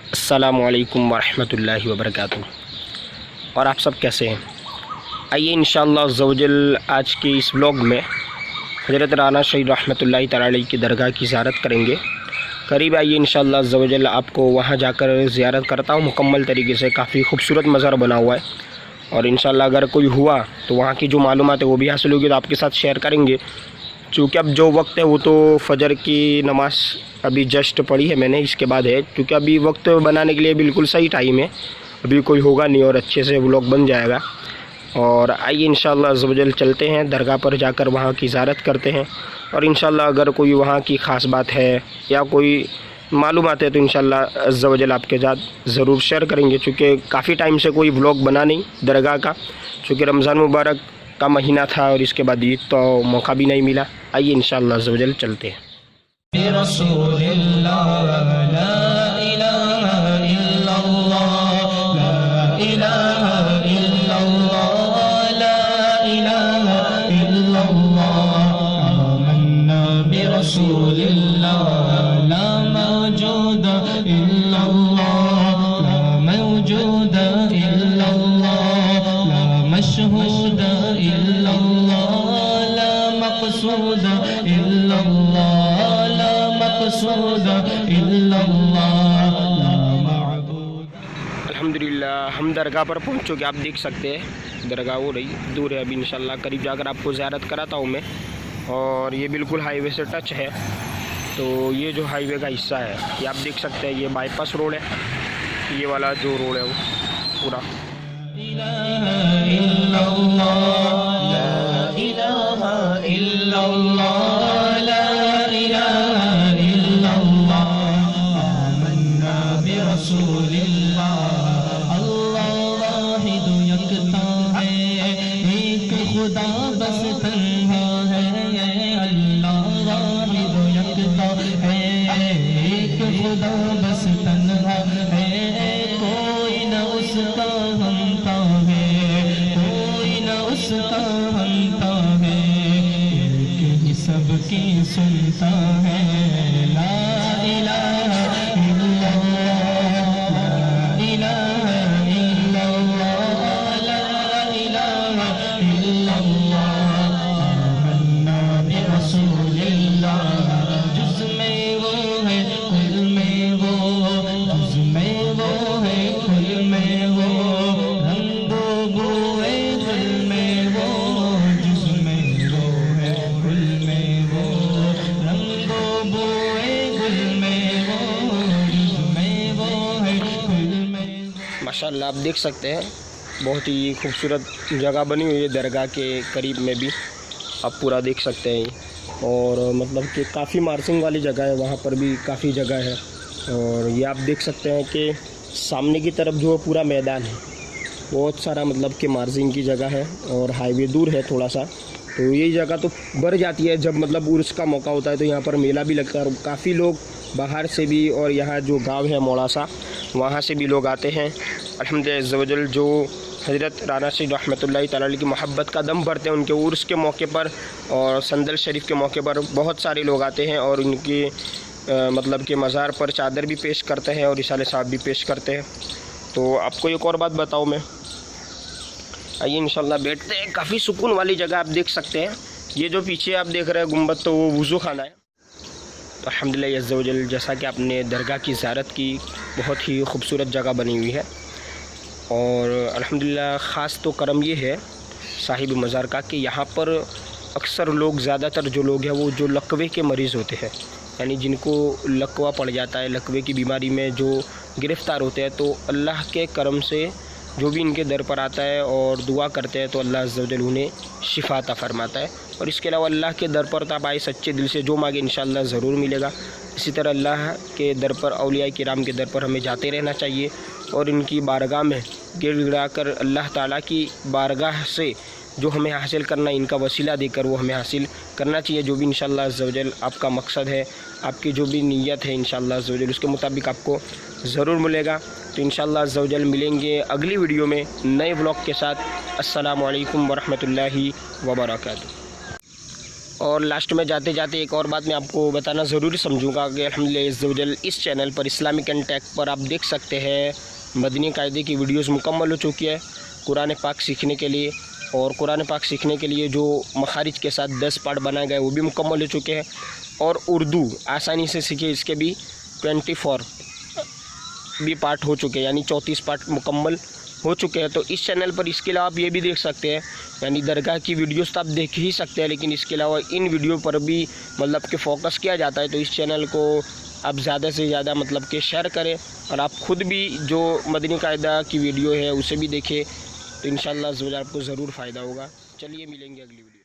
अस्सलामुअलैकुम वरहमतुल्लाहि वबरकातुहू। और आप सब कैसे हैं? आइए इंशाअल्लाह अज़्ज़वजल आज के इस व्लॉग में हज़रत राना शहीद रहमतुल्लाहि तआला अलैहि की दरगाह की ज़ियारत करेंगे। करीब आइए इंशाअल्लाह अज़्ज़वजल आपको वहाँ जाकर ज़ियारत करता हूँ मुकम्मल तरीके से। काफ़ी खूबसूरत मज़ार बना हुआ है और इंशाअल्लाह अगर कोई हुआ तो वहाँ की जो मालूमात है वो भी हासिल होगी तो आपके साथ शेयर करेंगे। चूँकि अब जो वक्त है वो तो फ़जर की नमाज़ अभी जस्ट पढ़ी है मैंने, इसके बाद है, क्योंकि अभी वक्त बनाने के लिए बिल्कुल सही टाइम है, अभी कोई होगा नहीं और अच्छे से व्लॉग बन जाएगा। और आइए इंशाअल्लाह अज़्ज़वजल चलते हैं दरगाह पर, जाकर वहाँ की ज़ियारत करते हैं और इंशाअल्लाह अगर कोई वहाँ की ख़ास बात है या कोई मालूमात है तो इंशाअल्लाह अज़्ज़वजल आपके साथ ज़रूर शेयर करेंगे। चूँकि काफ़ी टाइम से कोई व्लॉग बना नहीं दरगाह का, चूँकि रमज़ान मुबारक का महीना था और इसके बाद ईद तो मौका भी नहीं मिला। आइए इंशाअल्लाह अज़्ज़वजल चलते हैं। अल्हम्दुलिल्लाह हम दरगाह पर पहुँच चुके, आप देख सकते हैं दरगाह वो रही दूर है। अभी इंशाल्लाह करीब जाकर आपको ज़ियारत कराता हूँ मैं। और ये बिल्कुल हाईवे से टच है, तो ये जो हाईवे का हिस्सा है ये आप देख सकते हैं, ये बाईपास रोड है, ये वाला जो रोड है वो पूरा। सबकी सुनता है ला इलाहा इल्लल्लाह, ला इलाहा इल्लल्लाह, ला इलाहा इल्लल्लाह, आमन्ना बिरसूलिल्लाह। जुज़ में वो है कुल में वो, जुज़ में वो है कुल में वो, रंगो बोए कुल में वो, जुज़ में वो है कुल में माशाअल्लाह। आप देख सकते हैं बहुत ही खूबसूरत जगह बनी हुई है दरगाह के करीब में भी, आप पूरा देख सकते हैं। और मतलब कि काफ़ी मार्जिंग वाली जगह है, वहाँ पर भी काफ़ी जगह है। और ये आप देख सकते हैं कि सामने की तरफ जो पूरा मैदान है, बहुत सारा मतलब कि मार्जिंग की जगह है और हाईवे दूर है थोड़ा सा। तो यही जगह तो बढ़ जाती है जब मतलब उर्स का मौका होता है, तो यहाँ पर मेला भी लगता है और काफ़ी लोग बाहर से भी और यहाँ जो गांव है मोड़ासा वहाँ से भी लोग आते हैं। अल्हम्दुलिल्लाह अज़्ज़वजल जो हज़रत राना शहीद रहमतुल्लाहि तआला अलैहि की मोहब्बत का दम भरते हैं, उनके उर्स के मौके पर और संदल शरीफ के मौके पर बहुत सारे लोग आते हैं और उनके मतलब के मज़ार पर चादर भी पेश करते हैं और रिसाले साहब भी पेश करते हैं। तो आपको एक और बात बताऊँ मैं, आइए इंशाअल्लाह बैठते हैं। काफ़ी सुकून वाली जगह आप देख सकते हैं। ये जो पीछे आप देख रहे हैं गुंबद, तो वो वज़ू खाना है। तो अल्हम्दुलिल्लाह अज़्ज़वजल जैसा कि आपने दरगाह की ज़ियारत की, बहुत ही खूबसूरत जगह बनी हुई है। और अल्हम्दुलिल्लाह ख़ास तो करम ये है साहिब मज़ार का कि यहाँ पर अक्सर लोग, ज़्यादातर जो लोग हैं वो जो लकवे के मरीज़ होते हैं, यानी जिनको लकवा पड़ जाता है, लकवे की बीमारी में जो गिरफ़्तार होते हैं, तो अल्लाह के करम से जो भी इनके दर पर आता है और दुआ करते हैं तो अल्लाह अज़्ज़वजल उन्हें शिफ़ा अता फ़रमाता है। और इसके अलावा अल्लाह के दर पर आप आए सच्चे दिल से, जो मांगे इंशाअल्लाह ज़रूर मिलेगा। इसी तरह अल्लाह के दर पर, औलिया किराम के दर पर हमें जाते रहना चाहिए और इनकी बारगाह में गिड़गिड़ा कर अल्लाह ताला की बारगाह से जो हमें हासिल करना, इनका वसीला देकर वो हमें हासिल करना चाहिए। जो भी इंशाअल्लाह अज़्ज़वजल आपका मकसद है, आपकी जो भी नीयत है इंशाअल्लाह अज़्ज़वजल उसके मुताबिक आपको ज़रूर मिलेगा। तो इंशाअल्लाह अज़्ज़वजल मिलेंगे अगली वीडियो में नए व्लॉग के साथ। अस्सलामु अलैकुम वरहमतुल्लाहि वबरकातुहू। और लास्ट में जाते जाते एक और बात मैं आपको बताना ज़रूरी समझूंगा कि अल्हम्दुलिल्लाह इज़्ज़ वजल इस चैनल पर इस्लामिक एंड टेक पर आप देख सकते हैं मदनी कायदे की वीडियोस मुकम्मल हो चुकी है कुरान पाक सीखने के लिए। और कुरान पाक सीखने के लिए जो मखारिज के साथ 10 पार्ट बनाए गए वो भी मुकम्मल हो चुके हैं। और उर्दू आसानी से सीखे इसके भी 24 भी पार्ट हो चुके हैं, यानी 34 पार्ट मुकम्मल हो चुके हैं। तो इस चैनल पर इसके अलावा आप ये भी देख सकते हैं, यानी दरगाह की वीडियोस तो आप देख ही सकते हैं, लेकिन इसके अलावा इन वीडियो पर भी मतलब कि फ़ोकस किया जाता है। तो इस चैनल को आप ज़्यादा से ज़्यादा मतलब कि शेयर करें और आप ख़ुद भी जो मदनी कायदा की वीडियो है उसे भी देखें, तो इंशाअल्लाह आपको ज़रूर फ़ायदा होगा। चलिए मिलेंगे अगली वीडियो।